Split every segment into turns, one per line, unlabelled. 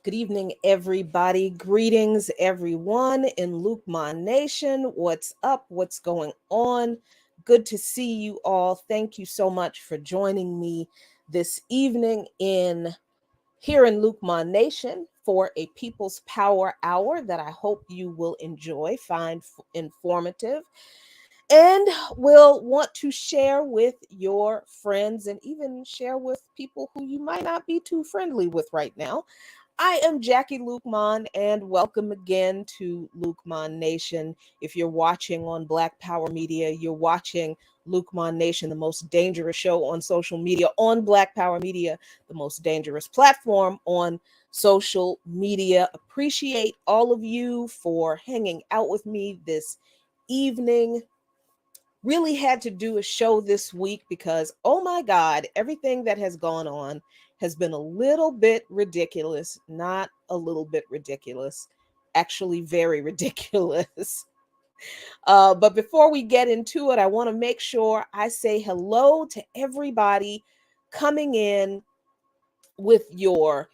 Good evening, everybody. Greetings, everyone in Lukman Nation. What's up? What's going on? Good to see you all. Thank you so much for joining me this evening here in Lukman Nation for a People's Power Hour that I hope you will enjoy, find informative, and will want to share with your friends and even share with people who you might not be too friendly with right now. I am Jackie Lukman, and welcome again to Lukman Nation. If you're watching on Black Power Media, you're watching Lukman Nation, the most dangerous show on social media, on Black Power Media, the most dangerous platform on social media. Appreciate all of you for hanging out with me this evening. Really had to do a show this week because, oh my God, everything that has gone on has been a little bit ridiculous. Not a little bit ridiculous, actually very ridiculous. But before we get into it, I want to make sure I say hello to everybody coming in with your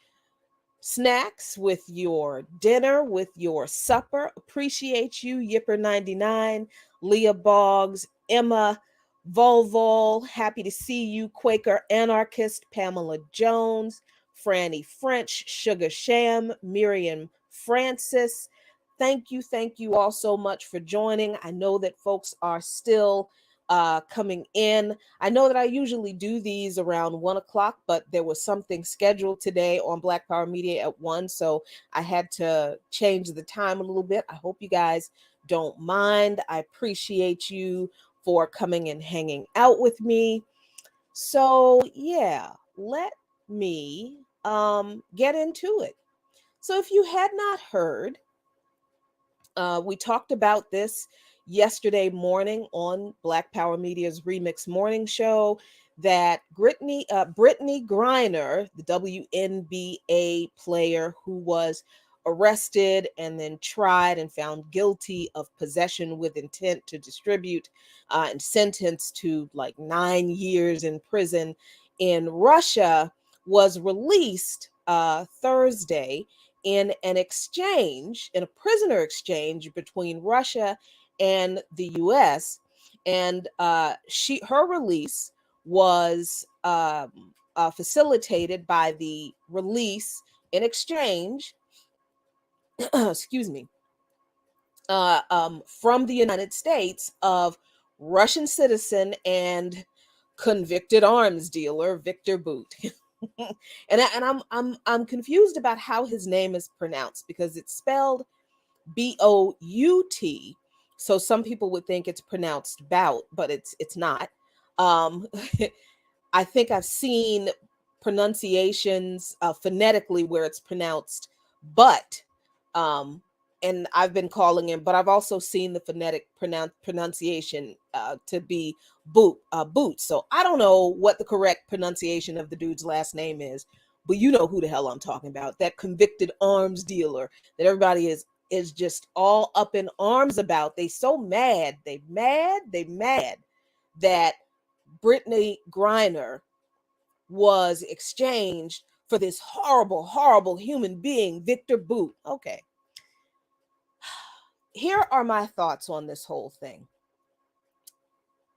snacks, with your dinner, with your supper. Appreciate you, Yipper99, Leah Boggs, Emma Volvol. Happy to see you, Quaker Anarchist, Pamela Jones, Franny French, Sugar Sham, Miriam Francis. Thank you all so much for joining. I know that folks are still coming in. I know that I usually do these around 1 o'clock, but there was something scheduled today on Black Power Media at 1, so I had to change the time a little bit. I hope you guys don't mind. I appreciate you for coming and hanging out with me. So yeah, let me get into it. So if you had not heard, we talked about this yesterday morning on Black Power Media's Remix Morning Show that Britney Griner, the WNBA player who was arrested and then tried and found guilty of possession with intent to distribute and sentenced to like 9 years in prison in Russia, was released Thursday in a prisoner exchange between Russia and the U.S. And her release was facilitated by the release in exchange, excuse me, from the United States of Russian citizen and convicted arms dealer Viktor Bout. and I'm confused about how his name is pronounced because it's spelled Bout, So some people would think it's pronounced bout, but it's not. Um, I think I've seen pronunciations phonetically where it's pronounced but, um, and I've been calling him, but I've also seen the phonetic pronunciation to be boot. So I don't know what the correct pronunciation of the dude's last name is, but you know who the hell I'm talking about. That convicted arms dealer that everybody is just all up in arms about. They so mad, they mad that Britney Griner was exchanged for this horrible, horrible human being, Viktor Bout. Okay. Here are my thoughts on this whole thing.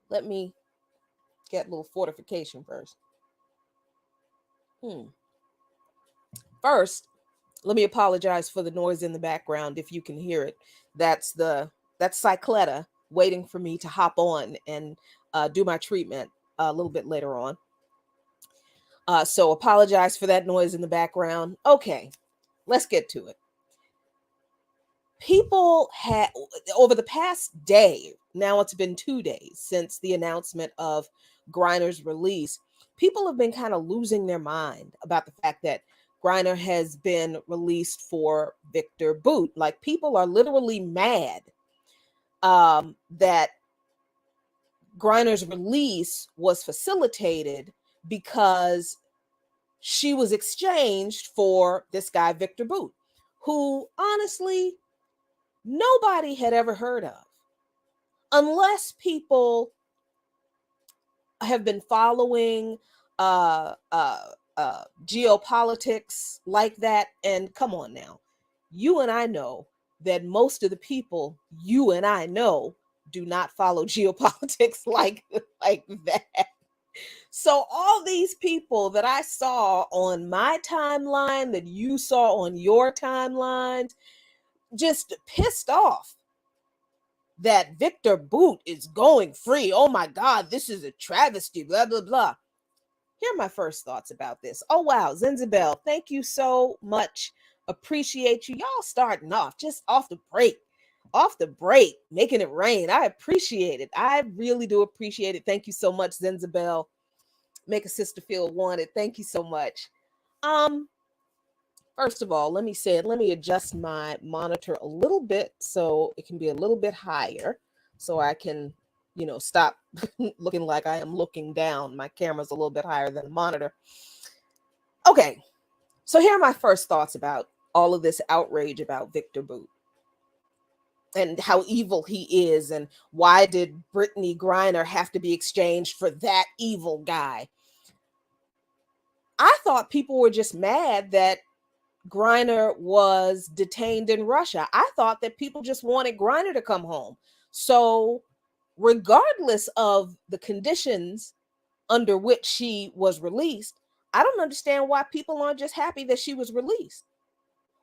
Let me get a little fortification first. First, let me apologize for the noise in the background if you can hear it. That's Cycletta waiting for me to hop on and do my treatment a little bit later on. So apologize for that noise in the background. Okay, let's get to it. People had, over the past day, now it's been 2 days since the announcement of Griner's release, people have been kind of losing their mind about the fact that Griner has been released for Viktor Bout. Like, people are literally mad that Griner's release was facilitated because she was exchanged for this guy, Viktor Bout, who honestly nobody had ever heard of, unless people have been following geopolitics like that. And come on now, you and I know that most of the people you and I know do not follow geopolitics like that. So all these people that I saw on my timeline, that you saw on your timelines, just pissed off that Viktor Bout is going free. Oh my God, this is a travesty, blah, blah, blah. Here are my first thoughts about this. Oh, wow, Zenzabel, thank you so much. Appreciate you. Y'all starting off, just off the break, making it rain. I appreciate it. I really do appreciate it. Thank you so much, Zenzabel. Make a sister feel wanted. Thank you so much. First of all, let me adjust my monitor a little bit so it can be a little bit higher so I can, stop looking like I am looking down. My camera's a little bit higher than the monitor. Okay, so here are my first thoughts about all of this outrage about Viktor Bout and how evil he is, and why did Britney Griner have to be exchanged for that evil guy? I thought people were just mad that Griner was detained in Russia. I thought that people just wanted Griner to come home. So, regardless of the conditions under which she was released, I don't understand why people aren't just happy that she was released.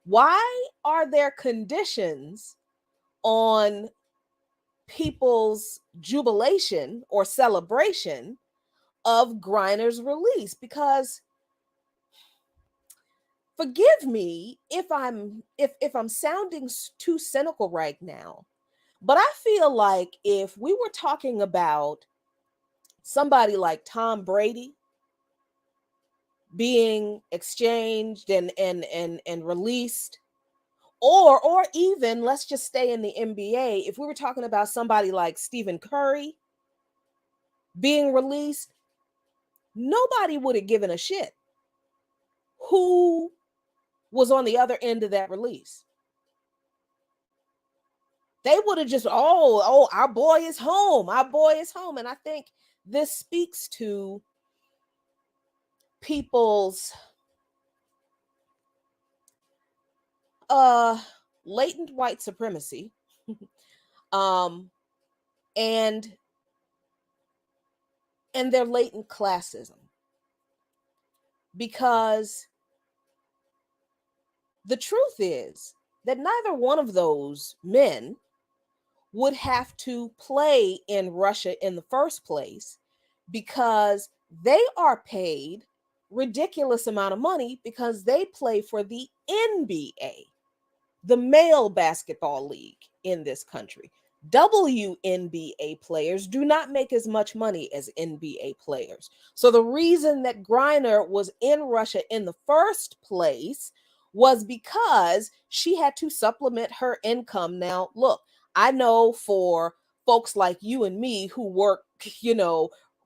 Why are there conditions on people's jubilation or celebration of Griner's release? Because forgive me if I'm sounding too cynical right now, but I feel like if we were talking about somebody like Tom Brady being exchanged and released, or even, let's just stay in the NBA, if we were talking about somebody like Stephen Curry being released, nobody would have given a shit who was on the other end of that release. They would have just, our boy is home. Our boy is home. And I think this speaks to people's latent white supremacy and their latent classism. Because the truth is that neither one of those men would have to play in Russia in the first place, because they are paid ridiculous amount of money because they play for the NBA, the male basketball league in this country. WNBA players do not make as much money as NBA players. So the reason that Griner was in Russia in the first place was because she had to supplement her income. Now, look, I know for folks like you and me who work,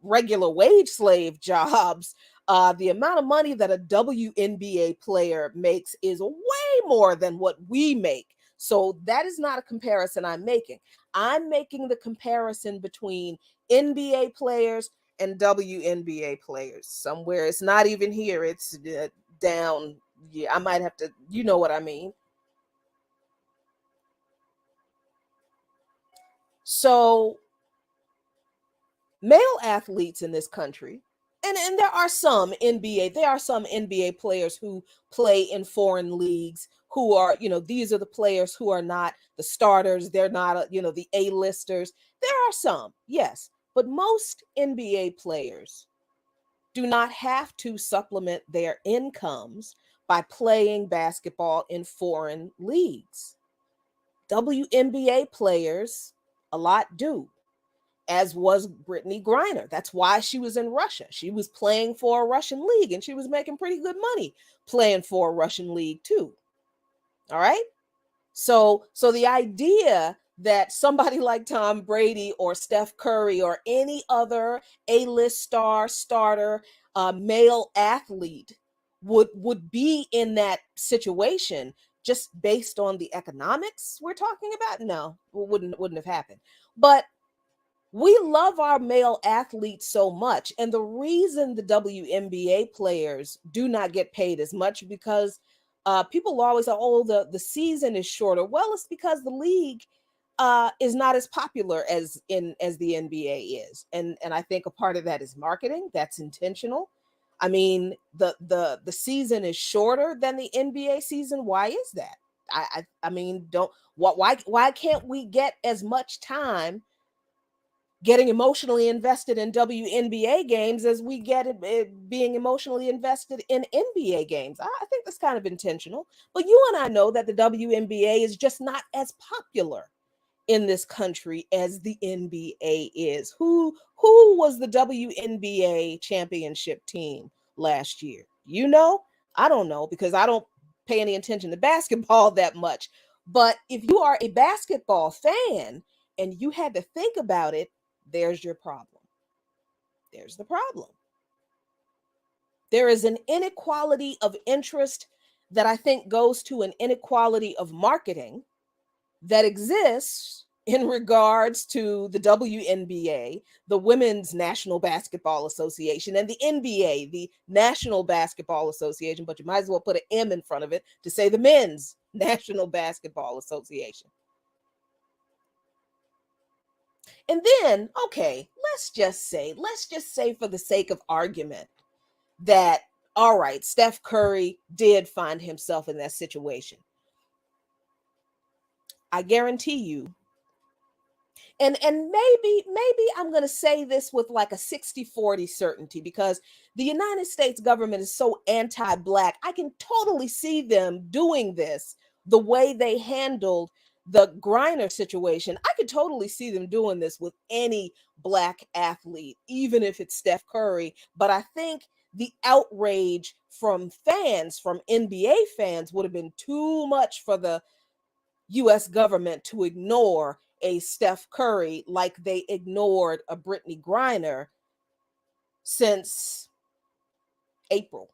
regular wage slave jobs, the amount of money that a WNBA player makes is way more than what we make. So that is not a comparison I'm making. I'm making the comparison between NBA players and WNBA players. Somewhere it's not even here, it's down. Yeah, I might have to, you know what I mean. So, male athletes in this country, and there are some NBA players who play in foreign leagues who are, these are the players who are not the starters, they're not, the A-listers. There are some, yes, but most NBA players do not have to supplement their incomes by playing basketball in foreign leagues. WNBA players, a lot do, as was Britney Griner. That's why she was in Russia. She was playing for a Russian league and she was making pretty good money playing for a Russian league too. All right? So the idea that somebody like Tom Brady or Steph Curry or any other A-list starter, male athlete would be in that situation just based on the economics we're talking about, no, wouldn't have happened. But we love our male athletes so much. And the reason the WNBA players do not get paid as much because people always say, oh, the season is shorter. Well, it's because the league is not as popular as the NBA is. And I think a part of that is marketing. That's intentional. I mean, the season is shorter than the NBA season. Why is that? I mean, don't why can't we get as much time getting emotionally invested in WNBA games as we get it being emotionally invested in NBA games? I think that's kind of intentional. But you and I know that the WNBA is just not as popular in this country as the NBA is. Who was the WNBA championship team last year? You know? I don't know because I don't pay any attention to basketball that much. But if you are a basketball fan and you had to think about it, there's your problem. There's the problem. There is an inequality of interest that I think goes to an inequality of marketing that exists in regards to the WNBA, the Women's National Basketball Association, and the NBA, the National Basketball Association, but you might as well put an M in front of it to say the Men's National Basketball Association. And then, okay, let's just say for the sake of argument that, all right, Steph Curry did find himself in that situation. I guarantee you, and maybe I'm going to say this with like a 60-40 certainty because the United States government is so anti-Black. I can totally see them doing this the way they handled the Griner situation. I could totally see them doing this with any Black athlete, even if it's Steph Curry. But I think the outrage from fans, from NBA fans, would have been too much for the US government to ignore a Steph Curry like they ignored a Britney Griner since April.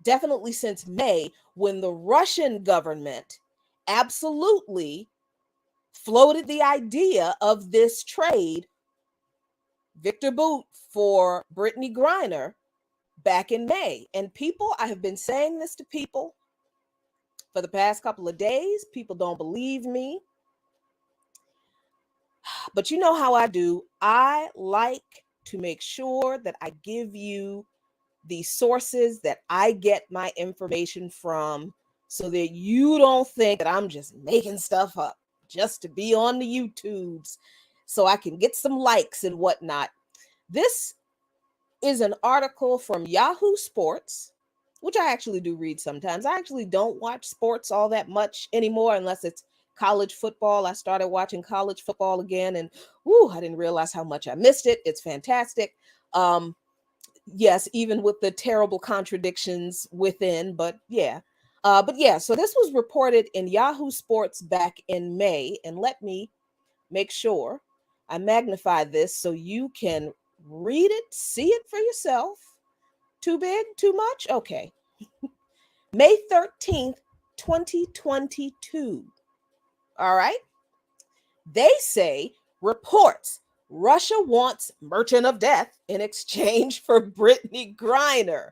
Definitely since May, when the Russian government absolutely floated the idea of this trade, Viktor Bout for Britney Griner, back in May. And people, I have been saying this to people for the past couple of days. People don't believe me. But you know how I do. I like to make sure that I give you the sources that I get my information from so that you don't think that I'm just making stuff up just to be on the YouTubes so I can get some likes and whatnot. This is an article from Yahoo Sports, which I actually do read sometimes. I actually don't watch sports all that much anymore unless it's college football. I started watching college football again, and I didn't realize how much I missed it. It's fantastic. Yes, even with the terrible contradictions within, but yeah. So this was reported in Yahoo Sports back in May, and let me make sure I magnify this so you can read it, see it for yourself. Too big? Too much? Okay. May 13th, 2022. All right. They say reports Russia wants Merchant of Death in exchange for Britney Griner.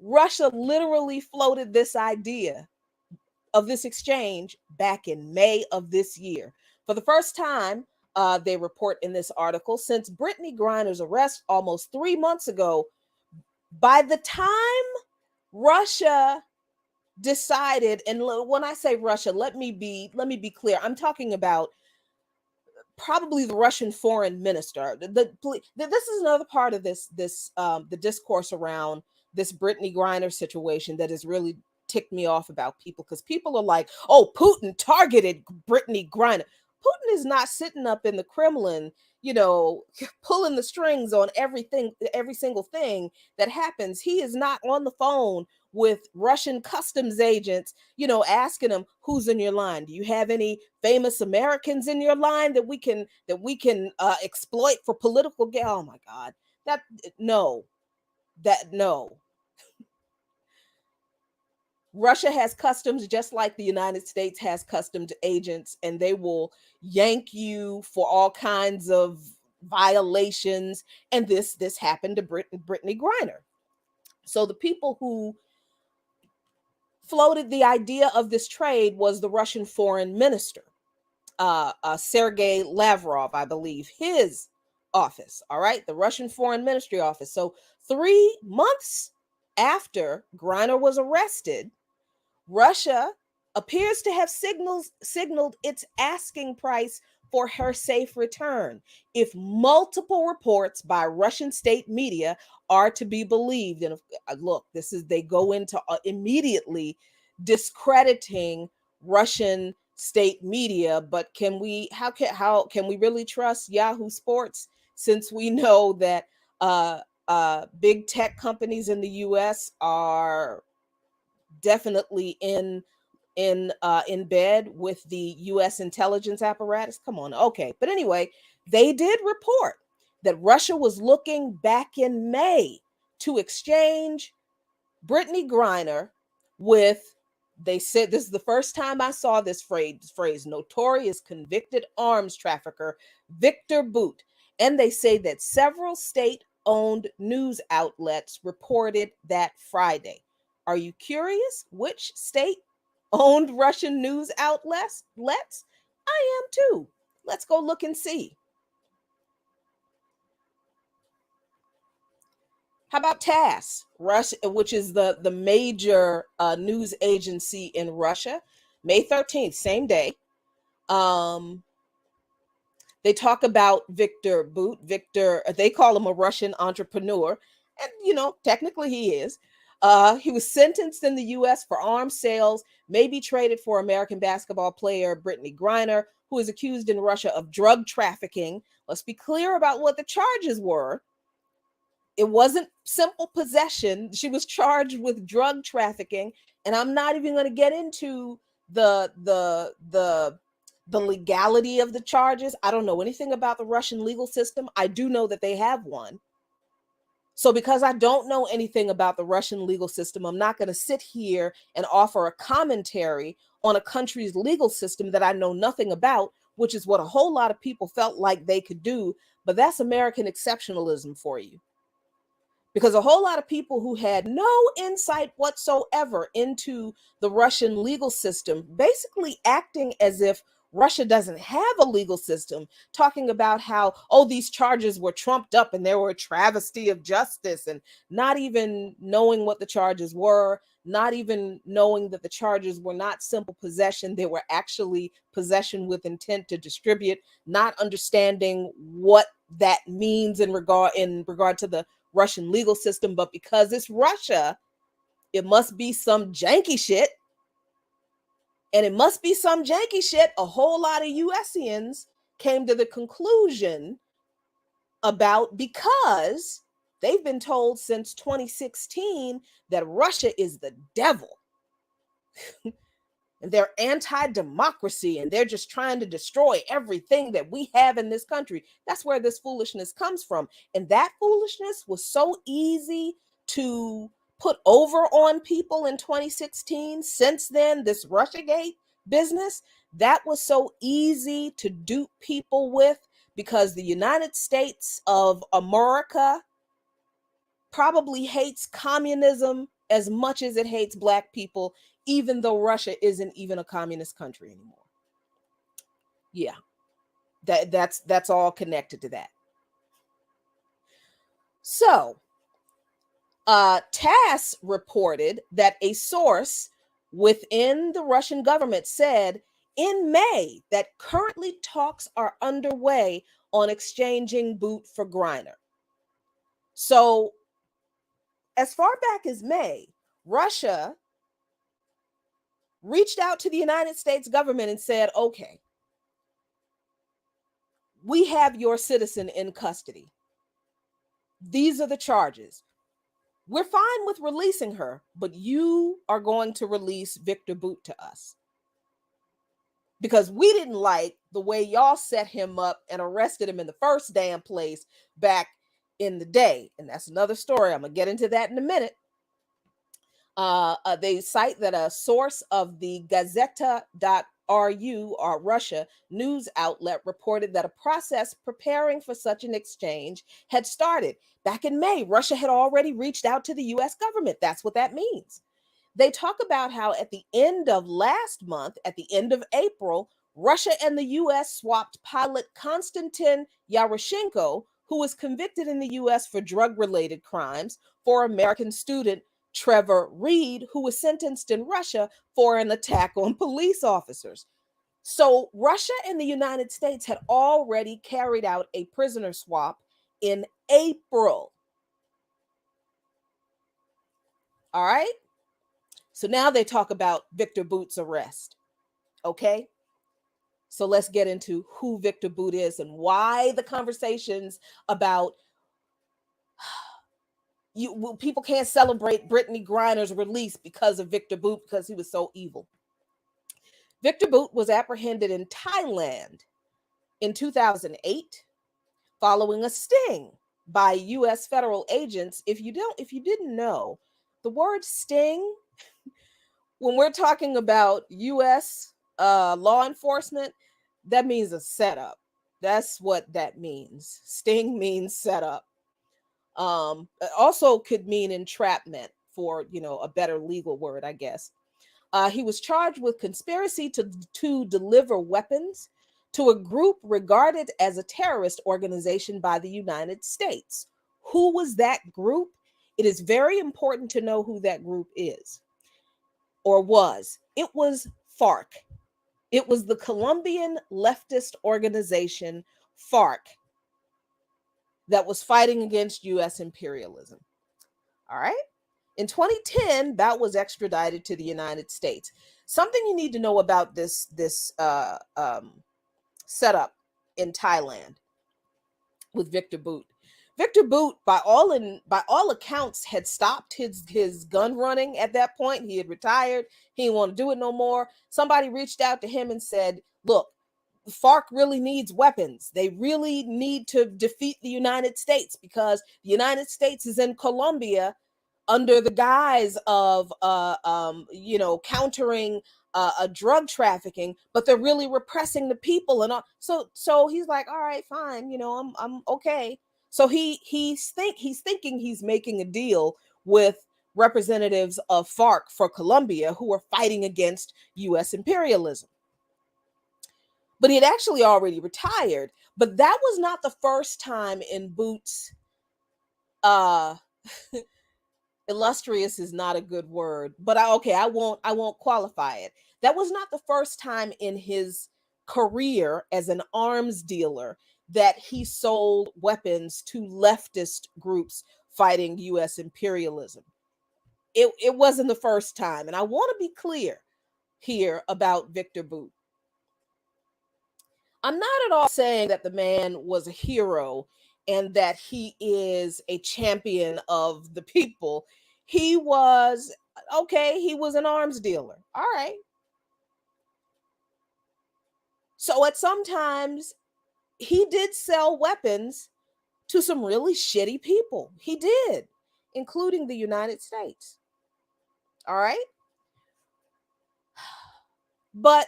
Russia literally floated this idea of this exchange back in May of this year. For the first time, they report in this article, since Britney Griner's arrest almost 3 months ago, by the time Russia decided, and when I say Russia, let me be clear. I'm talking about probably the Russian foreign minister. This is another part of the discourse around this Britney Griner situation that has really ticked me off about people, because people are like, oh, Putin targeted Britney Griner. Putin is not sitting up in the Kremlin, pulling the strings on every single thing that happens. He is not on the phone with Russian customs agents, asking them, who's in your line? Do you have any famous Americans in your line that we can exploit for political gain? Oh my God, no. Russia has customs just like the United States has customs agents, and they will yank you for all kinds of violations. And this happened to Britney Griner. So the people who floated the idea of this trade was the Russian foreign minister, Sergei Lavrov, I believe, his office. All right, the Russian foreign ministry office. So 3 months after Griner was arrested, Russia appears to have signaled its asking price for her safe return, if multiple reports by Russian state media are to be believed. And look, they go into immediately discrediting Russian state media. But how can we really trust Yahoo Sports, since we know that big tech companies in the U.S. are definitely in bed with the U.S. intelligence apparatus? Come on. Okay. But anyway, they did report that Russia was looking back in May to exchange Britney Griner with, they said, this is the first time I saw this phrase, notorious convicted arms trafficker Viktor Bout. And they say that several state-owned news outlets reported that Friday. Are you curious which state-owned Russian news outlets? I am too. Let's go look and see. How about TASS, Russia, which is the major news agency in Russia? May 13th, same day. They talk about Viktor Bout. Viktor, they call him a Russian entrepreneur. And, technically he is. He was sentenced in the U.S. for arms sales, may be traded for American basketball player Britney Griner, who is accused in Russia of drug trafficking. Let's be clear about what the charges were. It wasn't simple possession. She was charged with drug trafficking. And I'm not even going to get into the legality of the charges. I don't know anything about the Russian legal system. I do know that they have one. So because I don't know anything about the Russian legal system, I'm not going to sit here and offer a commentary on a country's legal system that I know nothing about, which is what a whole lot of people felt like they could do. But that's American exceptionalism for you. Because a whole lot of people who had no insight whatsoever into the Russian legal system, basically acting as if Russia doesn't have a legal system, talking about how, these charges were trumped up and they were a travesty of justice, and not even knowing what the charges were, not even knowing that the charges were not simple possession. They were actually possession with intent to distribute, not understanding what that means in regard to the Russian legal system. But because it's Russia, it must be some janky shit. And it must be some janky shit. A whole lot of USians came to the conclusion about, because they've been told since 2016 that Russia is the devil. And they're anti-democracy, and they're just trying to destroy everything that we have in this country. That's where this foolishness comes from. And that foolishness was so easy to put over on people in 2016. Since then, this Russiagate business, that was so easy to dupe people with, because the United States of America probably hates communism as much as it hates Black people, even though Russia isn't even a communist country anymore. Yeah, that's all connected to that. So, TASS reported that a source within the Russian government said in May that currently talks are underway on exchanging Bout for Griner. So, as far back as May, Russia reached out to the United States government and said, okay, we have your citizen in custody. These are the charges. We're fine with releasing her, but you are going to release Viktor Bout to us, because we didn't like the way y'all set him up and arrested him in the first damn place back in the day. And that's another story. I'm going to get into that in a minute. They cite that a source of the Gazeta.ru, or Russia news outlet, reported that a process preparing for such an exchange had started. Back in May, Russia had already reached out to the US government. That's what that means. They talk about how at the end of last month, at the end of April, Russia and the US swapped pilot Konstantin Yaroshenko, who was convicted in the US for drug-related crimes, for American student Trevor Reed, who was sentenced in Russia for an attack on police officers. So Russia and the United States had already carried out a prisoner swap in April. All right? So now they talk about Viktor Bout's arrest. Okay? So let's get into who Viktor Bout is and why the conversations about people can't celebrate Britney Griner's release because of Viktor Bout, because he was so evil. Viktor Bout was apprehended in Thailand in 2008 following a sting by US federal agents. If you didn't know, the word sting, when we're talking about US law enforcement, that means a setup. That's what that means. Sting means setup. Also could mean entrapment, for a better legal word, I guess. He was charged with conspiracy to deliver weapons to a group regarded as a terrorist organization by the United States. Who was that group? It is very important to know who that group is, or was. It was FARC. It was the Colombian leftist organization FARC that was fighting against US imperialism. All right? In 2010, Bout was extradited to the United States. Something you need to know about this setup in Thailand with Viktor Bout. Viktor Bout, by all accounts, had stopped his gun running at that point. He had retired. He didn't want to do it no more. Somebody reached out to him and said, look, FARC really needs weapons. They really need to defeat the United States, because the United States is in Colombia under the guise of countering drug trafficking, but they're really repressing the people and all. So he's like, all right, fine, I'm okay. So he's thinking he's making a deal with representatives of FARC for Colombia, who are fighting against US imperialism. But he had actually already retired. But that was not the first time in Bout's illustrious is not a good word, but I won't qualify it. That was not the first time in his career as an arms dealer that he sold weapons to leftist groups fighting US imperialism. It wasn't the first time. And I want to be clear. here about Viktor Bout. I'm not at all saying that the man was a hero and that he is a champion of the people. He was, okay, he was an arms dealer. All right. So at some times, he did sell weapons to some really shitty people. He did, including the United States. All right. But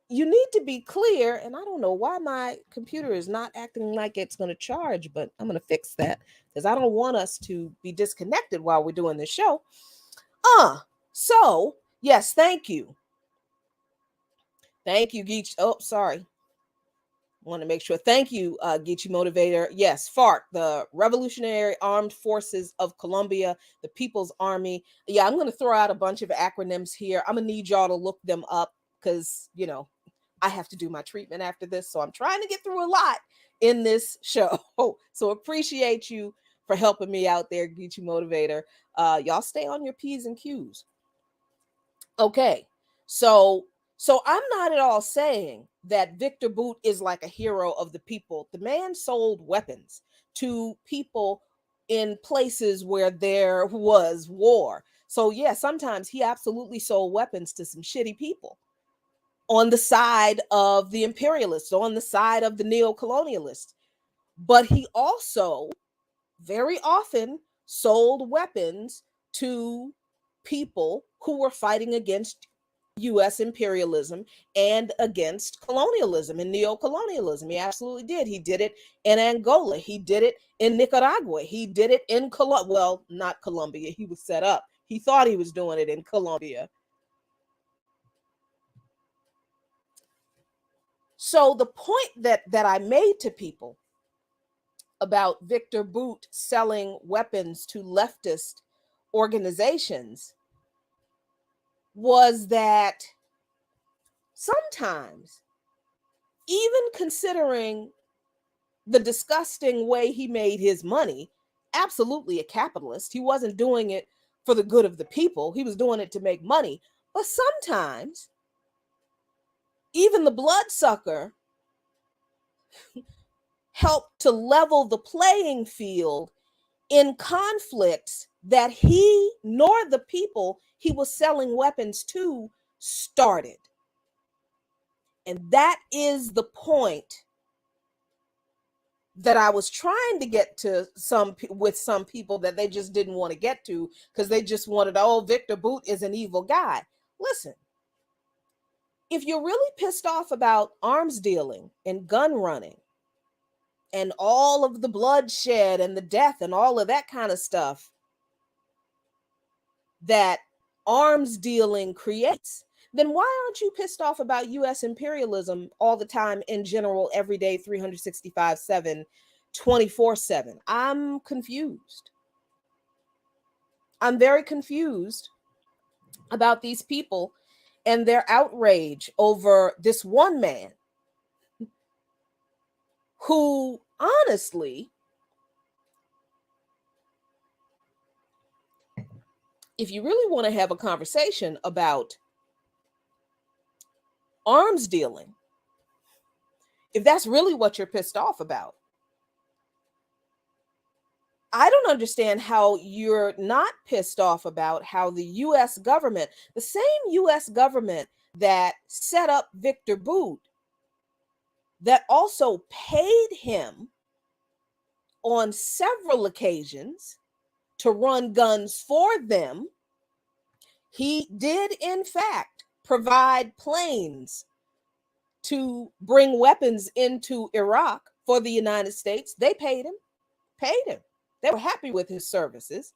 you need to be clear, and I don't know why my computer is not acting like it's going to charge, but I'm going to fix that because I don't want us to be disconnected while we're doing this show. So yes, thank you. Thank you, Geach. Oh, sorry. Want to make sure. Thank you, Geechee Motivator. Yes, FARC, the Revolutionary Armed Forces of Colombia, the People's Army. Yeah, I'm going to throw out a bunch of acronyms here. I'm going to need y'all to look them up because, you know, I have to do my treatment after this. So I'm trying to get through a lot in this show. So appreciate you for helping me out there, Geechee Motivator. Y'all stay on your P's and Q's. Okay, so I'm not at all saying that Viktor Bout is like a hero of the people. The man sold weapons to people in places where there was war. So yeah, sometimes he absolutely sold weapons to some shitty people on the side of the imperialists, on the side of the neo-colonialists. But he also very often sold weapons to people who were fighting against US imperialism and against colonialism and neo-colonialism. He absolutely did. He did it in Angola. He did it in Nicaragua. He did it in well, not Colombia. He was set up. He thought he was doing it in Colombia. So the point that I made to people about Viktor Bout selling weapons to leftist organizations was that sometimes, even considering the disgusting way he made his money, absolutely a capitalist, he wasn't doing it for the good of the people, he was doing it to make money. But sometimes, even the bloodsucker helped to level the playing field in conflicts that he nor the people he was selling weapons to started. And that is the point that I was trying to get to with some people that they just didn't want to get to because they just wanted, oh, Viktor Bout is an evil guy. Listen, if you're really pissed off about arms dealing and gun running and all of the bloodshed and the death and all of that kind of stuff that arms dealing creates, then why aren't you pissed off about US imperialism all the time, in general, every day, 365/7, 24/7? I'm confused. I'm very confused about these people and their outrage over this one man who, honestly, if you really want to have a conversation about arms dealing, if that's really what you're pissed off about, I don't understand how you're not pissed off about how the US government, the same US government that set up Viktor Bout, that also paid him on several occasions to run guns for them. He did, in fact, provide planes to bring weapons into Iraq for the United States. They paid him. They were happy with his services.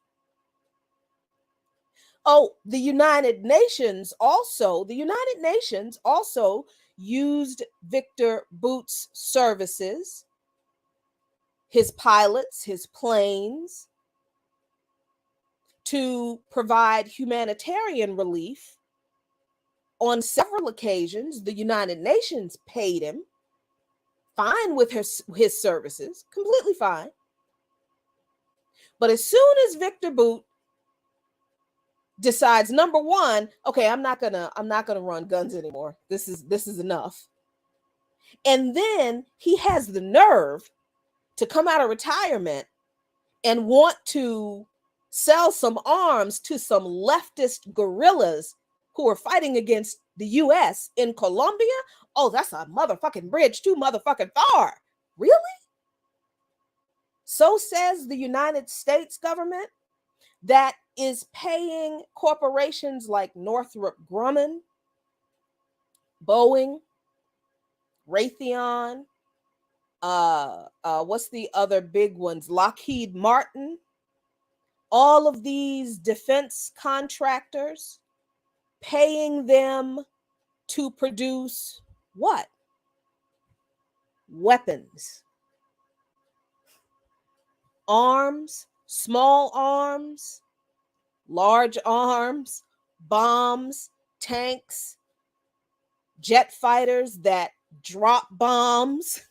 Oh, the United Nations also used Viktor Bout's services, his pilots, his planes, to provide humanitarian relief. On several occasions, the United Nations paid him, fine with his services, completely fine. But as soon as Viktor Bout decides, number one, okay, I'm not gonna run guns anymore. This is enough. And then he has the nerve to come out of retirement and want to sell some arms to some leftist guerrillas who are fighting against the US in Colombia. Oh, that's a motherfucking bridge too motherfucking far. Really? So says the United States government, that is paying corporations like Northrop Grumman, Boeing, Raytheon, what's the other big ones? Lockheed Martin. All of these defense contractors, paying them to produce what? Weapons. Arms, small arms, large arms, bombs, tanks, jet fighters that drop bombs,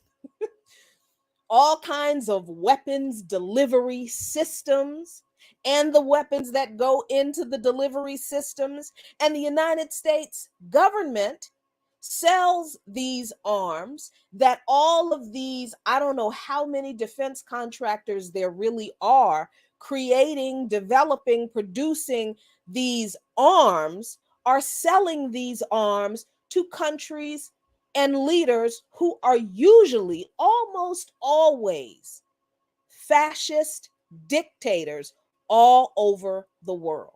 all kinds of weapons delivery systems, and the weapons that go into the delivery systems. And the United States government sells these arms that all of these, I don't know how many defense contractors there really are, creating, developing, producing these arms, are selling these arms to countries and leaders who are usually, almost always, fascist dictators all over the world.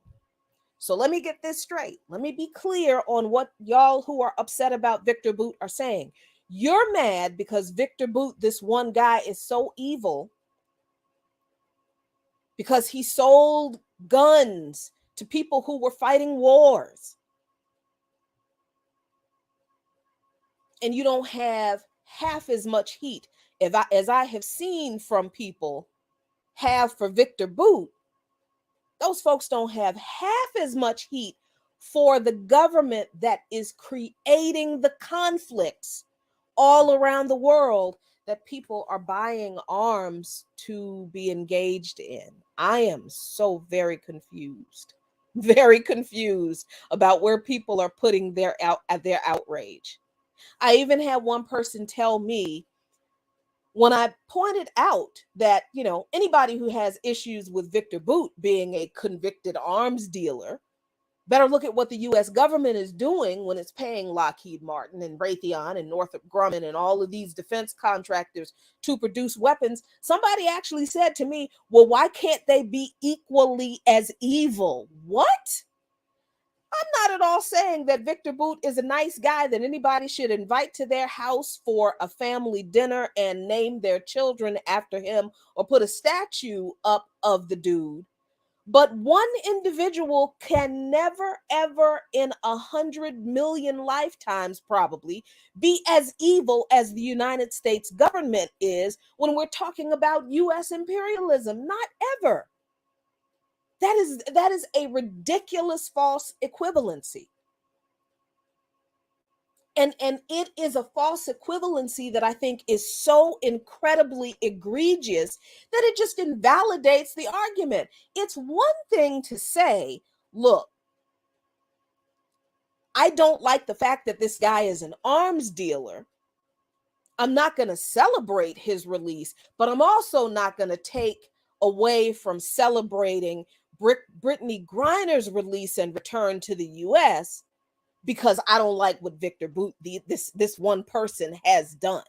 So let me get this straight. Let me be clear on what y'all who are upset about Viktor Bout are saying. You're mad because Viktor Bout, this one guy, is so evil because he sold guns to people who were fighting wars. And you don't have half as much heat as I have seen from people have for Viktor Bout. Those folks don't have half as much heat for the government that is creating the conflicts all around the world that people are buying arms to be engaged in. I am so very confused about where people are putting their outrage. I even had one person tell me, when I pointed out that, anybody who has issues with Viktor Bout being a convicted arms dealer better look at what the US government is doing when it's paying Lockheed Martin and Raytheon and Northrop Grumman and all of these defense contractors to produce weapons. Somebody actually said to me, well, why can't they be equally as evil? What? I'm not at all saying that Viktor Bout is a nice guy that anybody should invite to their house for a family dinner and name their children after him or put a statue up of the dude. But one individual can never, ever in 100 million lifetimes probably be as evil as the United States government is when we're talking about US imperialism. Not ever. That is a ridiculous false equivalency. And it is a false equivalency that I think is so incredibly egregious that it just invalidates the argument. It's one thing to say, look, I don't like the fact that this guy is an arms dealer. I'm not going to celebrate his release, but I'm also not going to take away from celebrating Britney Griner's release and return to the US because I don't like what Viktor Bout, this one person, has done.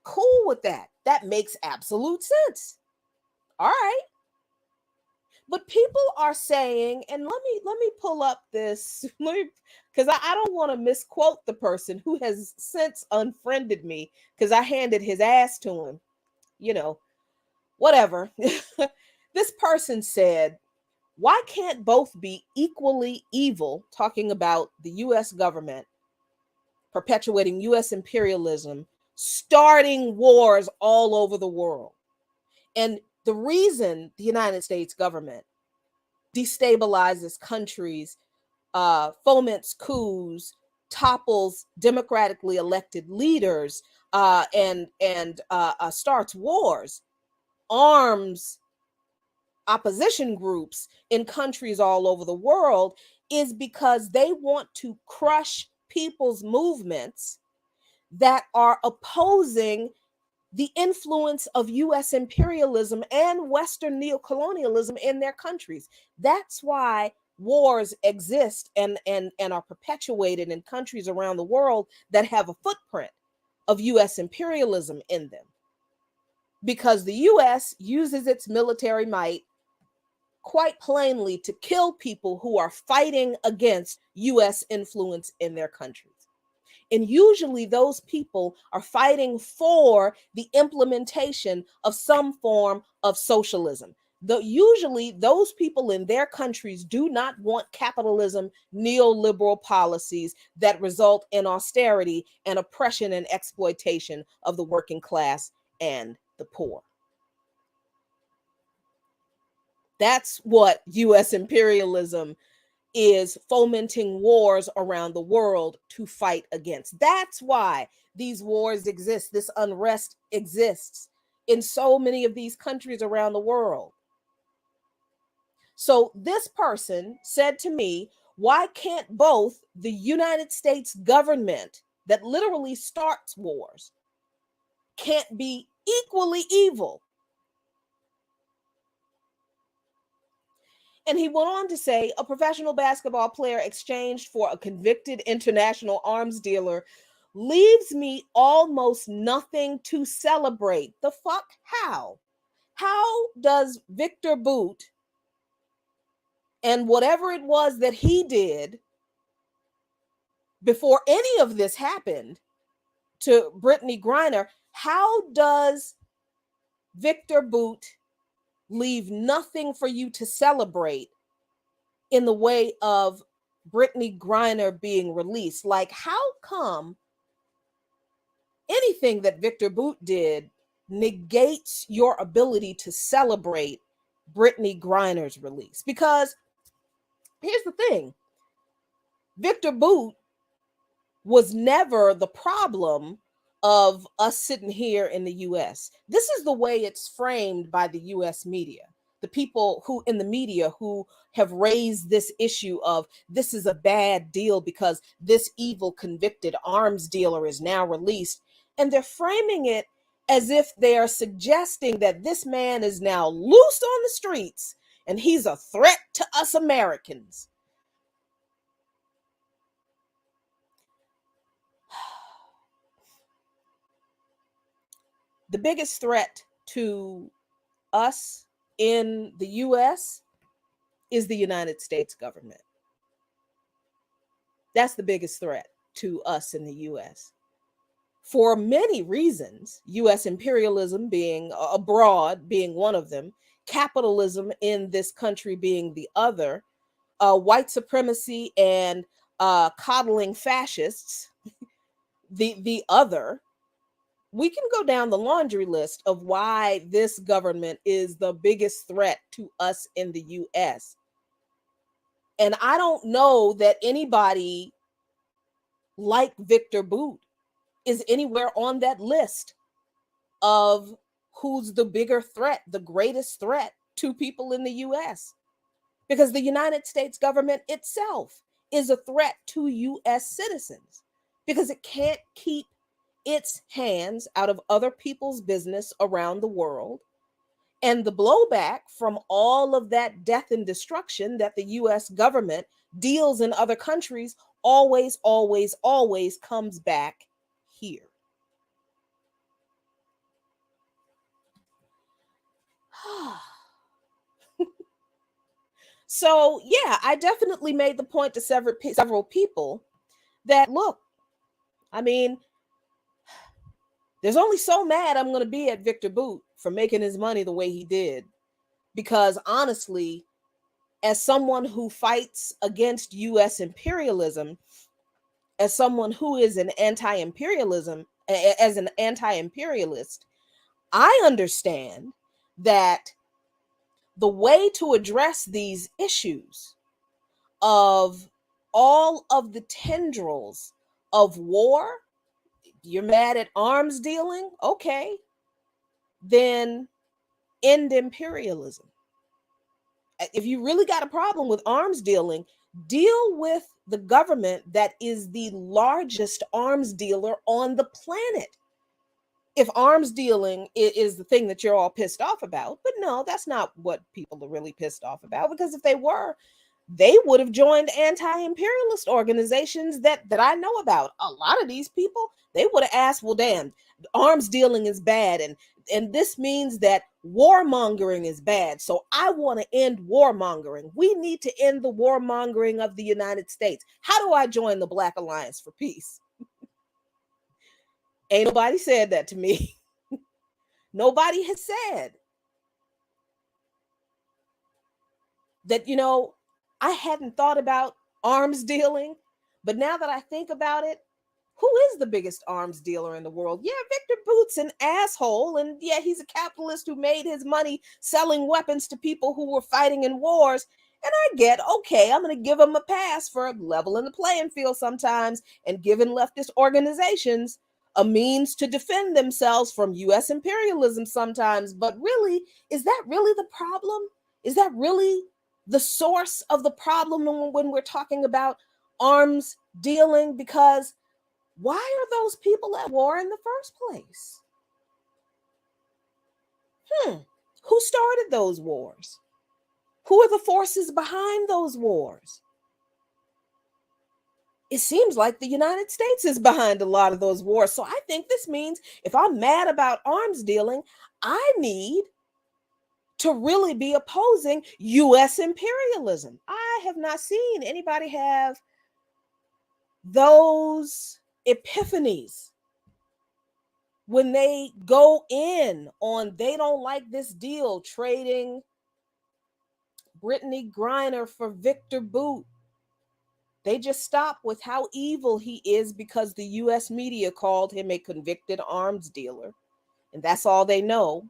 Cool with that. That makes absolute sense. All right. But people are saying, and let me pull up this, because I don't want to misquote the person who has since unfriended me because I handed his ass to him. Whatever. This person said, why can't both be equally evil, talking about the US government perpetuating US imperialism, starting wars all over the world? And the reason the United States government destabilizes countries, foments coups, topples democratically elected leaders, and starts wars, arms opposition groups in countries all over the world is because they want to crush people's movements that are opposing the influence of US imperialism and Western neocolonialism in their countries. That's why wars exist and are perpetuated in countries around the world that have a footprint of US imperialism in them. Because the US uses its military might quite plainly to kill people who are fighting against US influence in their countries. And usually those people are fighting for the implementation of some form of socialism. Usually those people in their countries do not want capitalism, neoliberal policies that result in austerity and oppression and exploitation of the working class and the poor. That's what US imperialism is fomenting wars around the world to fight against. That's why these wars exist. This unrest exists in so many of these countries around the world. So this person said to me, why can't both the United States government that literally starts wars can't be equally evil? And he went on to say a professional basketball player exchanged for a convicted international arms dealer leaves me almost nothing to celebrate. The fuck? How? How does Viktor Bout and whatever it was that he did before any of this happened to Britney Griner, how does Viktor Bout leave nothing for you to celebrate in the way of Britney Griner being released? Like, how come anything that Viktor Bout did negates your ability to celebrate Britney Griner's release? Because here's the thing, Viktor Bout was never the problem of us sitting here in the US. This is the way it's framed by the US media. The people who in the media who have raised this issue of this is a bad deal because this evil convicted arms dealer is now released. And they're framing it as if they are suggesting that this man is now loose on the streets and he's a threat to us Americans. The biggest threat to us in the US is the United States government. That's the biggest threat to us in the US. For many reasons, US imperialism being abroad being one of them, capitalism in this country being the other, white supremacy and coddling fascists the other. We can go down the laundry list of why this government is the biggest threat to us in the US. And I don't know that anybody like Viktor Bout is anywhere on that list of who's the bigger threat, the greatest threat to people in the US. Because the United States government itself is a threat to US citizens because it can't keep its hands out of other people's business around the world. And the blowback from all of that death and destruction that the US government deals in other countries always, always, always comes back here. So, yeah, I definitely made the point to several people that, look, I mean, there's only so mad I'm going to be at Viktor Bout for making his money the way he did. Because honestly, as someone who fights against US imperialism, as someone who is an anti-imperialism, as an anti-imperialist, I understand that the way to address these issues of all of the tendrils of war, you're mad at arms dealing, okay, then end imperialism. if you really got a problem with arms dealing, deal with the government that is the largest arms dealer on the planet. If arms dealing is the thing that you're all pissed off about, but no, that's not what people are really pissed off about, because if they were, they would have joined anti-imperialist organizations that I know about. A lot of these people, they would have asked, well, damn, arms dealing is bad, and this means that warmongering is bad, so I want to end warmongering. We need to end the warmongering of the United States. How do I join the Black Alliance for Peace? Ain't nobody said that to me. Nobody has said that, I hadn't thought about arms dealing, but now that I think about it, who is the biggest arms dealer in the world? Yeah, Viktor Bout's an asshole, and yeah, he's a capitalist who made his money selling weapons to people who were fighting in wars. And I get, okay, I'm going to give him a pass for leveling the playing field sometimes and giving leftist organizations a means to defend themselves from U.S. imperialism sometimes. But really, is that really the problem? Is that really the source of the problem when we're talking about arms dealing? Because why are those people at war in the first place? Who started those wars? Who are the forces behind those wars? It seems like the United States is behind a lot of those wars. So I think this means if I'm mad about arms dealing, I need to really be opposing U.S. imperialism. I have not seen anybody have those epiphanies when they go in on they don't like this deal trading Britney Griner for Viktor Bout. They just stop with how evil he is because the U.S. media called him a convicted arms dealer. And that's all they know.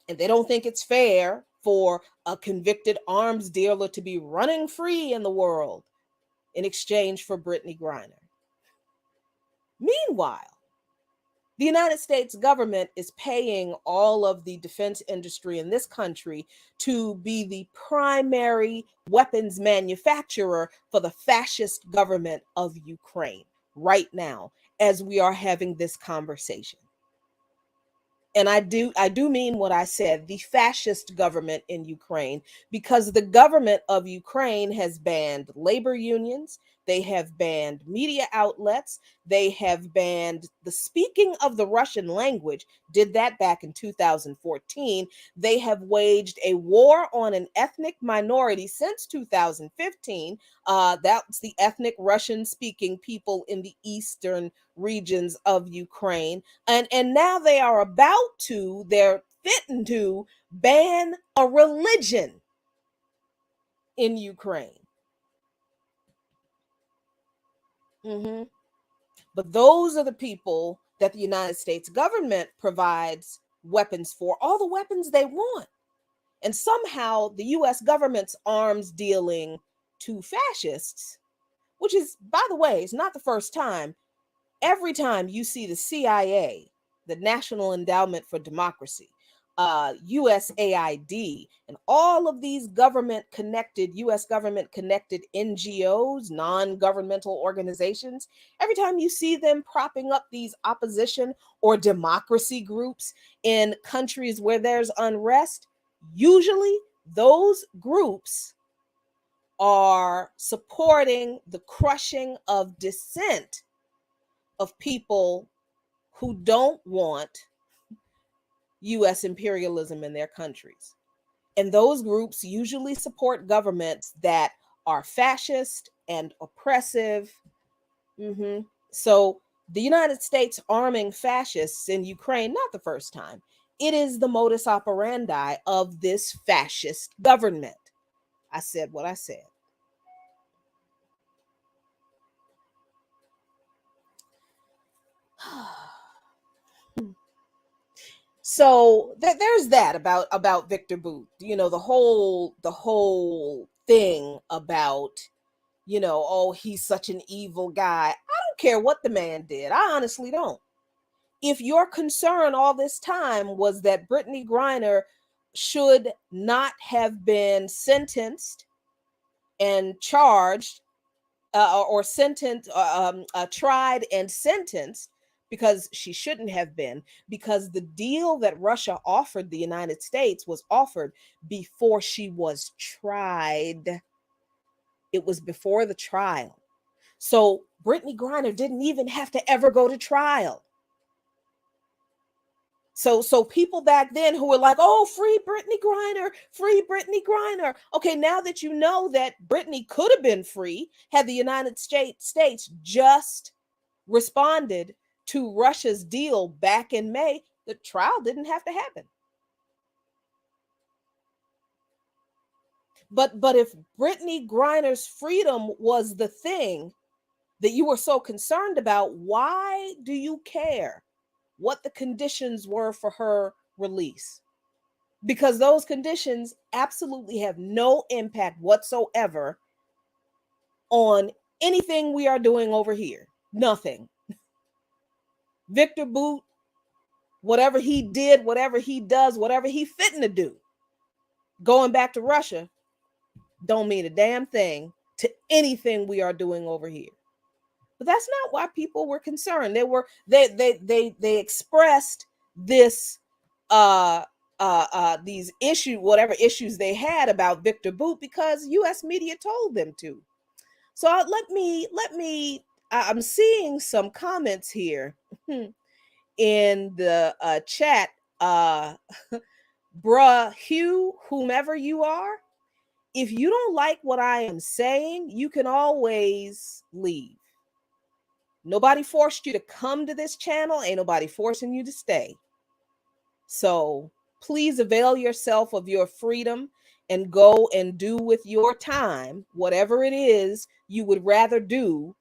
And they don't think it's fair for a convicted arms dealer to be running free in the world in exchange for Britney Griner. Meanwhile, the United States government is paying all of the defense industry in this country to be the primary weapons manufacturer for the fascist government of Ukraine right now, as we are having this conversation. And I do mean what I said, the fascist government in Ukraine, because the government of Ukraine has banned labor unions, they have banned media outlets, they have banned the speaking of the Russian language, did that back in 2014. They have waged a war on an ethnic minority since 2015. That's the ethnic Russian-speaking people in the eastern regions of Ukraine. And now they're fitting to ban a religion in Ukraine. But those are the people that the United States government provides weapons for, all the weapons they want. And somehow the US government's arms dealing to fascists, which is, by the way, it's not the first time. Every time you see the CIA, the National Endowment for Democracy, USAID, and all of these US government connected NGOs, non-governmental organizations, every time you see them propping up these opposition or democracy groups in countries where there's unrest, usually those groups are supporting the crushing of dissent of people who don't want U.S. imperialism in their countries. And those groups usually support governments that are fascist and oppressive. So the United States arming fascists in Ukraine, not the first time. It is the modus operandi of this fascist government. I said what I said. So there's that about Viktor Bout. The whole thing about, oh, he's such an evil guy. I don't care what the man did. I honestly don't. If your concern all this time was that Britney Griner should not have been sentenced and charged or sentenced, tried and sentenced, because she shouldn't have been, because the deal that Russia offered the United States was offered before she was tried. It was before the trial. So Britney Griner didn't even have to ever go to trial. So people back then who were like, oh, free Britney Griner, free Britney Griner. Okay, now that you know that Britney could have been free had the United States just responded to Russia's deal back in May, the trial didn't have to happen. But if Britney Griner's freedom was the thing that you were so concerned about, why do you care what the conditions were for her release? Because those conditions absolutely have no impact whatsoever on anything we are doing over here. Nothing. Viktor Bout, whatever he did, whatever he does, whatever he fitting to do, going back to Russia, don't mean a damn thing to anything we are doing over here. But that's not why people were concerned. They expressed this these issues, whatever issues they had about Viktor Bout, because US media told them to. So let me I'm seeing some comments here in the chat. Bruh Hugh, whomever you are, if you don't like what I am saying, you can always leave. Nobody forced you to come to this channel. Ain't nobody forcing you to stay. So please avail yourself of your freedom and go and do with your time whatever it is you would rather do,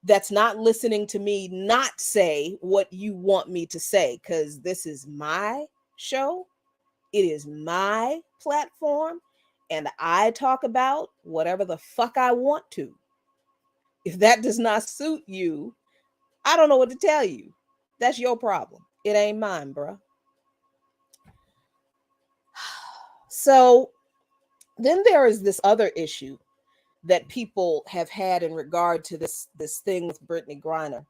that's not listening to me not say what you want me to say, because this is my show. It is my platform, and I talk about whatever the fuck I want to. If that does not suit you, I don't know what to tell you. That's your problem. It ain't mine, bruh. So then there is this other issue that people have had in regard to this thing with Britney Griner,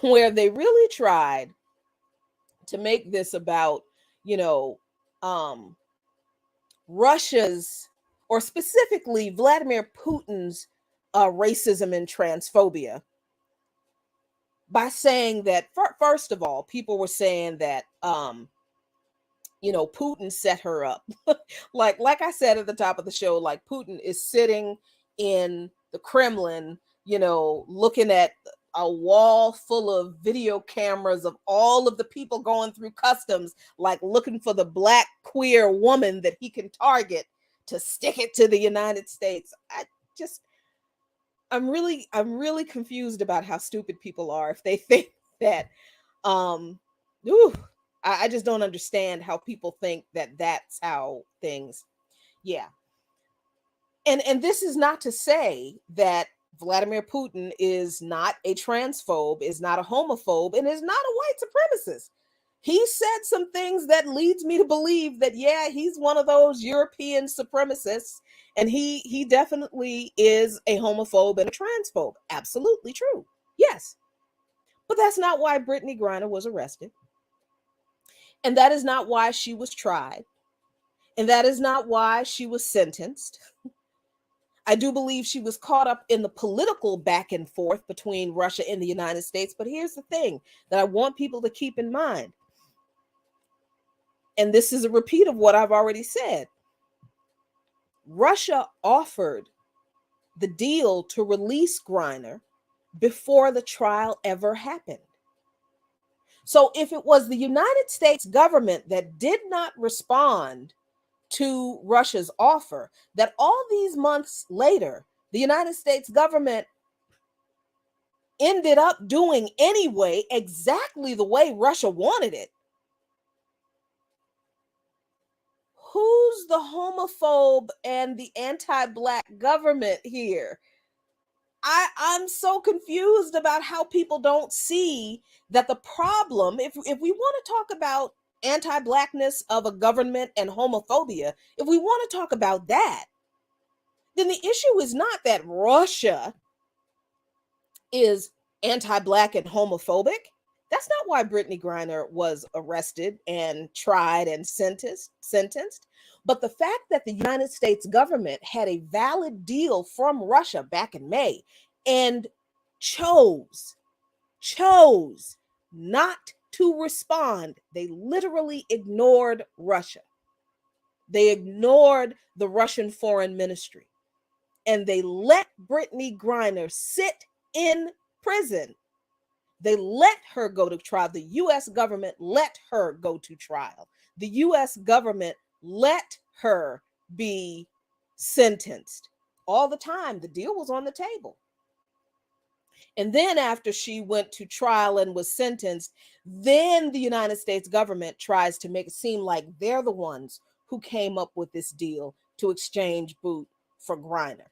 where they really tried to make this about, you know, Russia's, or specifically Vladimir Putin's racism and transphobia, by saying that, first of all, people were saying that Putin set her up. like I said at the top of the show, like Putin is sitting in the Kremlin, looking at a wall full of video cameras of all of the people going through customs, like looking for the black queer woman that he can target to stick it to the United States. I'm really confused about how stupid people are if they think that I just don't understand how people think that that's how things. Yeah. And this is not to say that Vladimir Putin is not a transphobe, is not a homophobe, and is not a white supremacist. He said some things that leads me to believe that, yeah, he's one of those European supremacists, and he definitely is a homophobe and a transphobe. Absolutely true. Yes. But that's not why Britney Griner was arrested. And that is not why she was tried. And that is not why she was sentenced. I do believe she was caught up in the political back and forth between Russia and the United States. But here's the thing that I want people to keep in mind. And this is a repeat of what I've already said. Russia offered the deal to release Griner before the trial ever happened. So if it was the United States government that did not respond to Russia's offer, that all these months later, the United States government ended up doing anyway exactly the way Russia wanted it, who's the homophobe and the anti-Black government here? I'm so confused about how people don't see that the problem, if we want to talk about anti-blackness of a government and homophobia, if we want to talk about that, then the issue is not that Russia is anti-black and homophobic. That's not why Britney Griner was arrested and tried and sentenced. But the fact that the United States government had a valid deal from Russia back in May and chose not to respond. They literally ignored Russia. They ignored the Russian foreign ministry, and they let Britney Griner sit in prison. They let her go to trial. The US government let her go to trial. The US government let her be sentenced. All the time, the deal was on the table. And then after she went to trial and was sentenced, then the United States government tries to make it seem like they're the ones who came up with this deal to exchange Bout for Griner.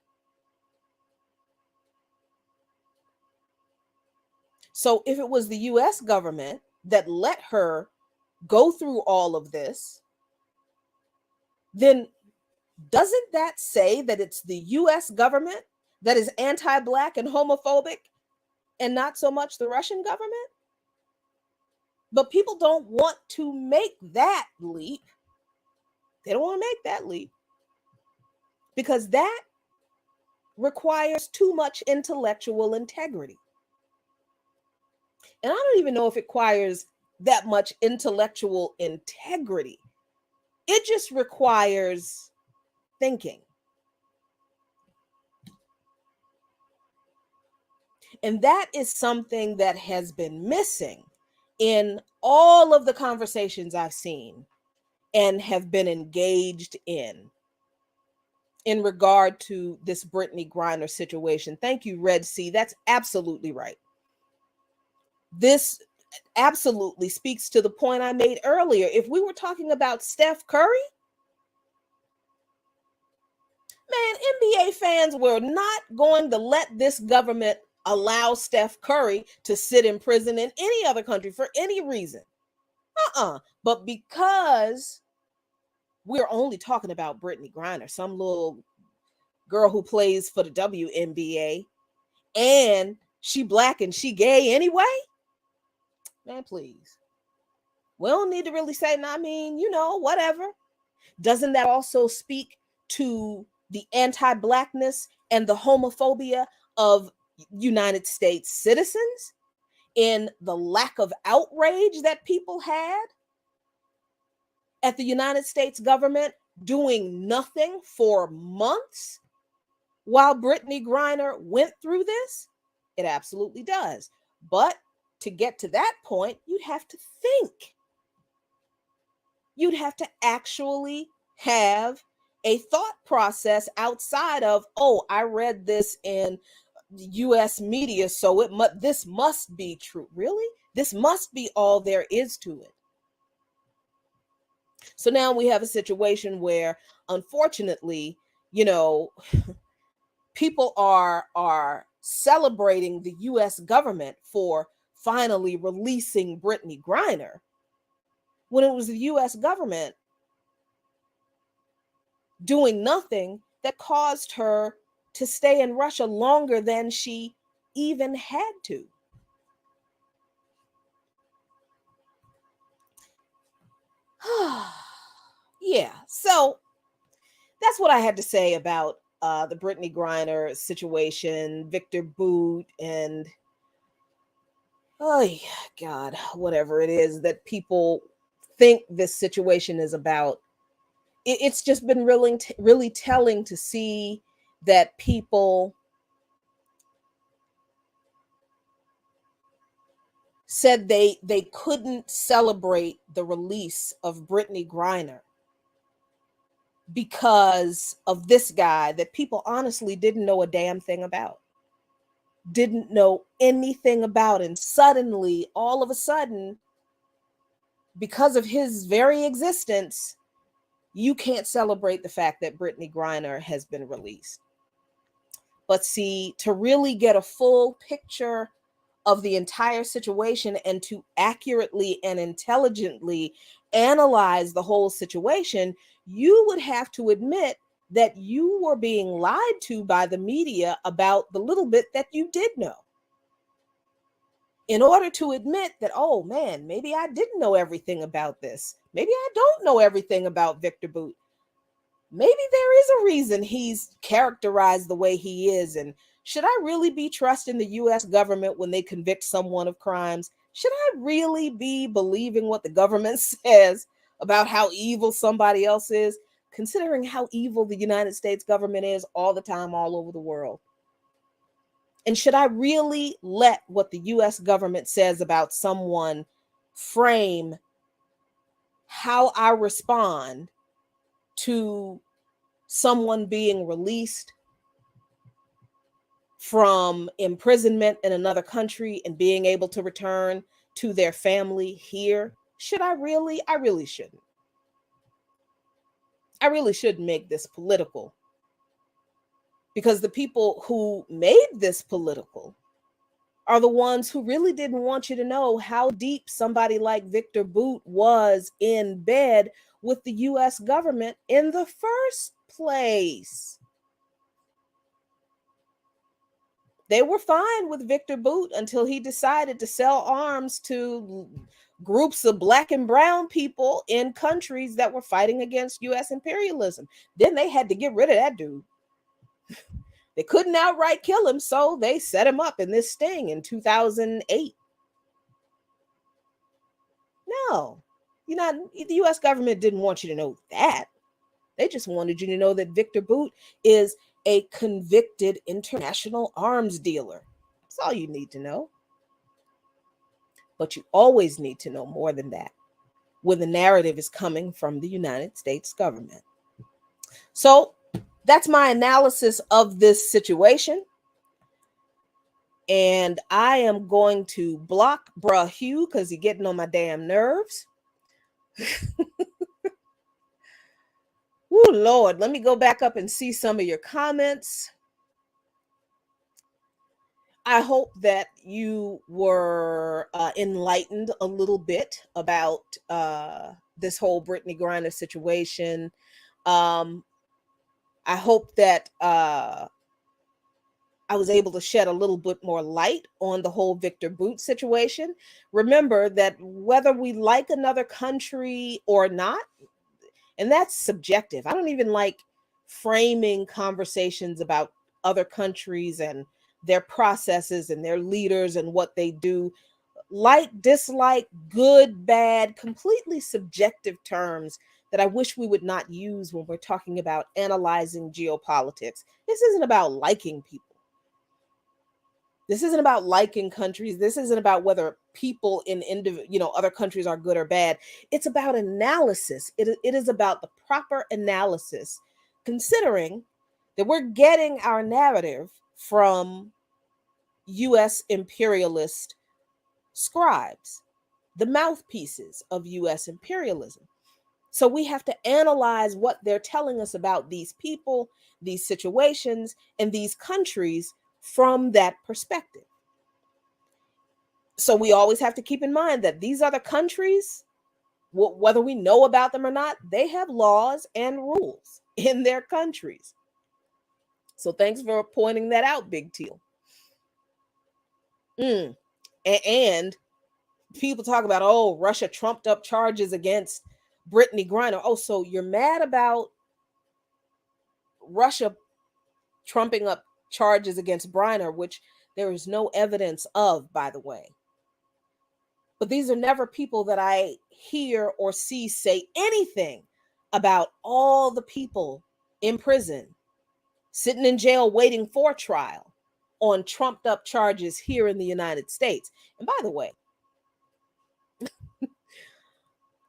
So if it was the US government that let her go through all of this, then doesn't that say that it's the US government that is anti-black and homophobic and not so much the Russian government? But people don't want to make that leap. They don't want to make that leap because that requires too much intellectual integrity. And I don't even know if it requires that much intellectual integrity. It just requires thinking. And that is something that has been missing in all of the conversations I've seen and have been engaged in regard to this Britney Griner situation. Thank you, Red Sea. That's absolutely right. This absolutely speaks to the point I made earlier. If we were talking about Steph Curry, man, NBA fans were not going to let this government allow Steph Curry to sit in prison in any other country for any reason. But because we're only talking about Britney Griner, some little girl who plays for the WNBA, and she black and she gay anyway, man, please. We don't need to really say, I mean, whatever. Doesn't that also speak to the anti-blackness and the homophobia of United States citizens in the lack of outrage that people had at the United States government doing nothing for months while Britney Griner went through this? It absolutely does. But to get to that point, you'd have to think. You'd have to actually have a thought process outside of, oh, I read this in US media, so this must be true. Really? This must be all there is to it. So now we have a situation where, unfortunately, people are celebrating the US government for finally releasing Britney Griner when it was the US government doing nothing that caused her to stay in Russia longer than she even had to. Yeah, so that's what I had to say about the Britney Griner situation, Viktor Bout, and oh God, whatever it is that people think this situation is about. It's just been really telling to see that people said they couldn't celebrate the release of Britney Griner because of this guy that people honestly didn't know a damn thing about. Didn't know anything about. And suddenly, all of a sudden, because of his very existence, you can't celebrate the fact that Britney Griner has been released. But see, to really get a full picture of the entire situation and to accurately and intelligently analyze the whole situation, you would have to admit that you were being lied to by the media about the little bit that you did know. In order to admit that, oh man, maybe I didn't know everything about this. Maybe I don't know everything about Viktor Bout. Maybe there is a reason he's characterized the way he is. And should I really be trusting the US government when they convict someone of crimes? Should I really be believing what the government says about how evil somebody else is, considering how evil the United States government is all the time, all over the world? And should I really let what the US government says about someone frame how I respond to someone being released from imprisonment in another country and being able to return to their family here? Should I really? I really shouldn't. I really shouldn't make this political, because the people who made this political are the ones who really didn't want you to know how deep somebody like Viktor Bout was in bed with the US government in the first place. They were fine with Viktor Bout until he decided to sell arms to groups of black and brown people in countries that were fighting against US imperialism. Then they had to get rid of that dude. They couldn't outright kill him, so they set him up in this sting in 2008. No, the US government didn't want you to know that. They just wanted you to know that Viktor Bout is a convicted international arms dealer. That's all you need to know. But you always need to know more than that when the narrative is coming from the United States government. So that's my analysis of this situation. And I am going to block Bruh Hugh because he's getting on my damn nerves. Oh, Lord, let me go back up and see some of your comments. I hope that you were enlightened a little bit about this whole Britney Griner situation. I hope that I was able to shed a little bit more light on the whole Viktor Bout situation. Remember that whether we like another country or not, and that's subjective. I don't even like framing conversations about other countries and their processes and their leaders and what they do. Like, dislike, good, bad, completely subjective terms that I wish we would not use when we're talking about analyzing geopolitics. This isn't about liking people. This isn't about liking countries. This isn't about whether people in other countries are good or bad. It's about analysis. It is about the proper analysis, considering that we're getting our narrative from US imperialist scribes, the mouthpieces of US imperialism. So we have to analyze what they're telling us about these people, these situations, and these countries from that perspective. So we always have to keep in mind that these other countries, whether we know about them or not, they have laws and rules in their countries. So thanks for pointing that out, Big Teal. And people talk about, oh, Russia trumped up charges against Britney Griner. Oh, so you're mad about Russia trumping up charges against Griner, which there is no evidence of, by the way. But these are never people that I hear or see say anything about all the people in prison, sitting in jail waiting for trial on trumped up charges here in the United States. And by the way,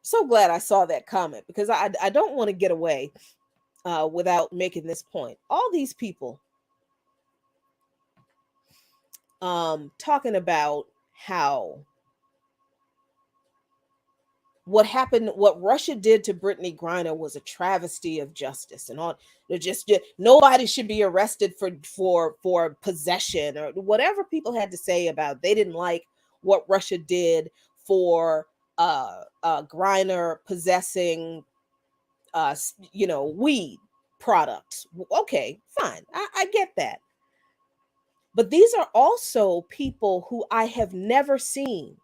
so glad I saw that comment, because I don't want to get away without making this point. All these people talking about how what happened, what Russia did to Britney Griner was a travesty of justice, and all. Just nobody should be arrested for possession or whatever people had to say about. They didn't like what Russia did for Griner possessing weed products. Okay, fine, I get that. But these are also people who I have never seen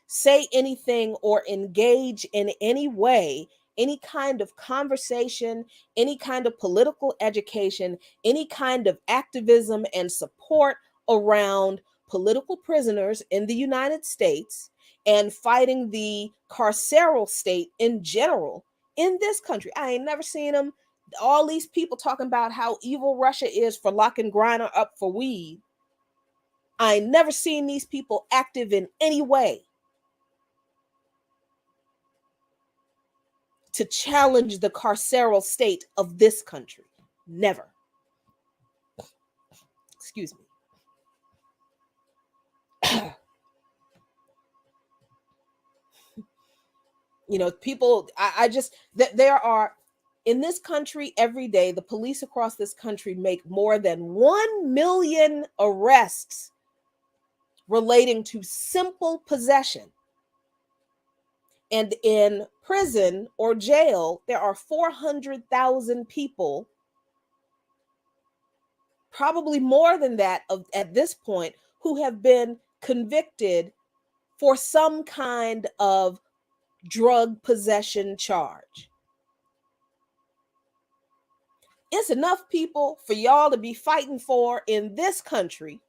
say anything or engage in any way, any kind of conversation, any kind of political education, any kind of activism and support around political prisoners in the United States and fighting the carceral state in general in this country. I ain't never seen them. All these people talking about how evil Russia is for locking Griner up for weed. I ain't never seen these people active in any way to challenge the carceral state of this country. Never. Excuse me. People, I just, that there are, in this country every day, the police across this country make more than 1 million arrests relating to simple possession. And in prison or jail, there are 400,000 people, probably more than that at this point, who have been convicted for some kind of drug possession charge. It's enough people for y'all to be fighting for in this country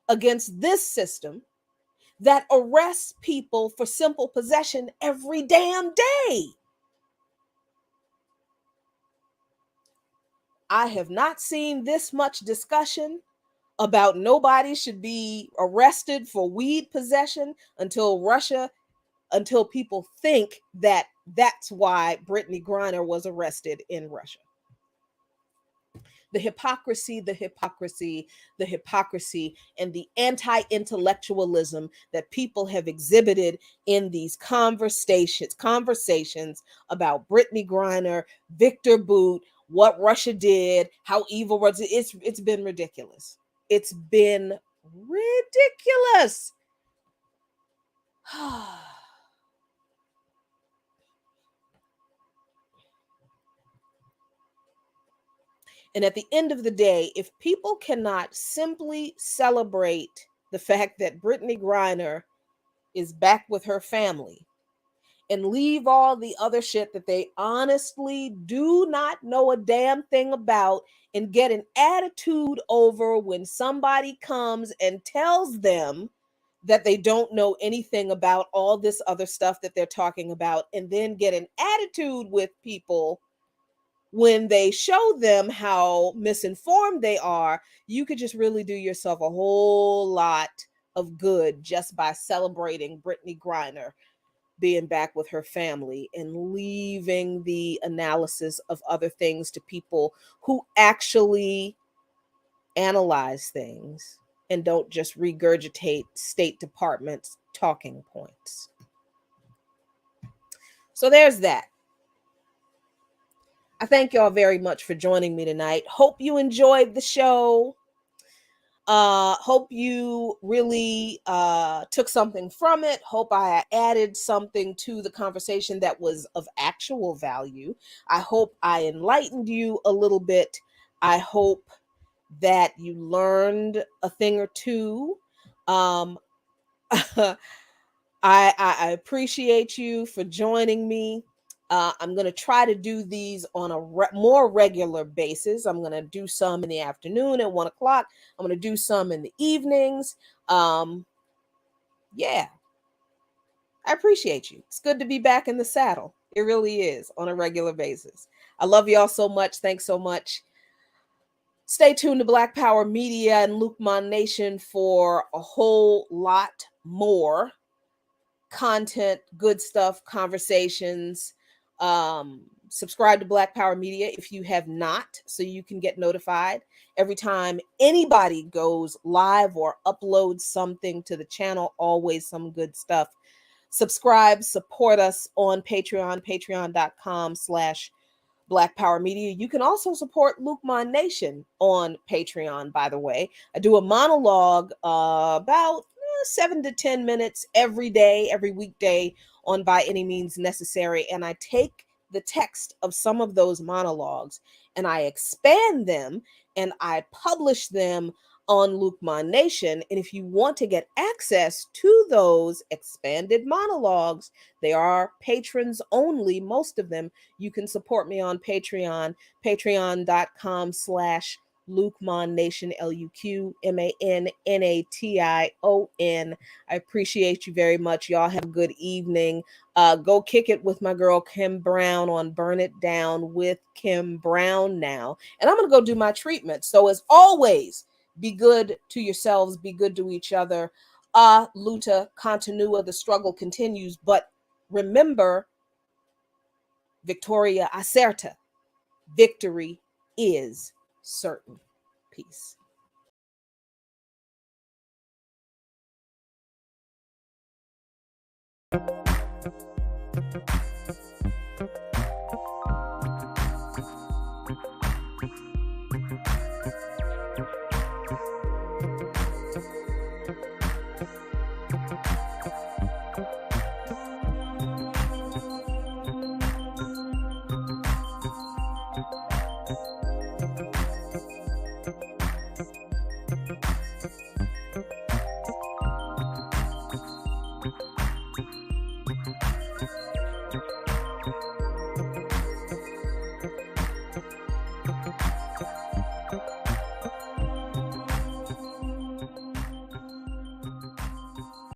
against this system that arrests people for simple possession every damn day. I have not seen this much discussion about nobody should be arrested for weed possession until people think that that's why Britney Griner was arrested in Russia. The hypocrisy, the hypocrisy, the hypocrisy, and the anti-intellectualism that people have exhibited in these conversations about Britney Griner, Viktor Bout, what Russia did, how evil was it. It's been ridiculous. It's been ridiculous. And at the end of the day, if people cannot simply celebrate the fact that Britney Griner is back with her family and leave all the other shit that they honestly do not know a damn thing about and get an attitude over when somebody comes and tells them that they don't know anything about all this other stuff that they're talking about, and then get an attitude with people when they show them how misinformed they are, you could just really do yourself a whole lot of good just by celebrating Britney Griner being back with her family and leaving the analysis of other things to people who actually analyze things and don't just regurgitate State Department's talking points. So there's that. I thank y'all very much for joining me tonight. Hope you enjoyed the show. Hope you really took something from it. Hope I added something to the conversation that was of actual value. I hope I enlightened you a little bit. I hope that you learned a thing or two. I appreciate you for joining me. I'm going to try to do these on a more regular basis. I'm going to do some in the afternoon at 1 o'clock. I'm going to do some in the evenings. Yeah, I appreciate you. It's good to be back in the saddle. It really is, on a regular basis. I love y'all so much. Thanks so much. Stay tuned to Black Power Media and Lukman Nation for a whole lot more content, good stuff, conversations. Subscribe to Black Power Media if you have not, so you can get notified every time anybody goes live or uploads something to the channel. Always some good stuff Subscribe, support us on Patreon, patreon.com/Black Power Media. You can also support Luke Mon Nation on Patreon, by the way. I do a monologue about 7 to 10 minutes every day, every weekday on By Any Means Necessary. And I take the text of some of those monologues and I expand them and I publish them on Luke Mon Nation. And if you want to get access to those expanded monologues, they are patrons only, most of them. You can support me on Patreon, patreon.com/Luke Mon Nation, LuqMannation. I appreciate you very much. Y'all have a good evening. Go kick it with my girl Kim Brown on Burn It Down with Kim Brown now. And I'm going to go do my treatment. So as always, be good to yourselves, be good to each other. Luta continua, the struggle continues. But remember, Victoria acerta. Victory is certain. Peace.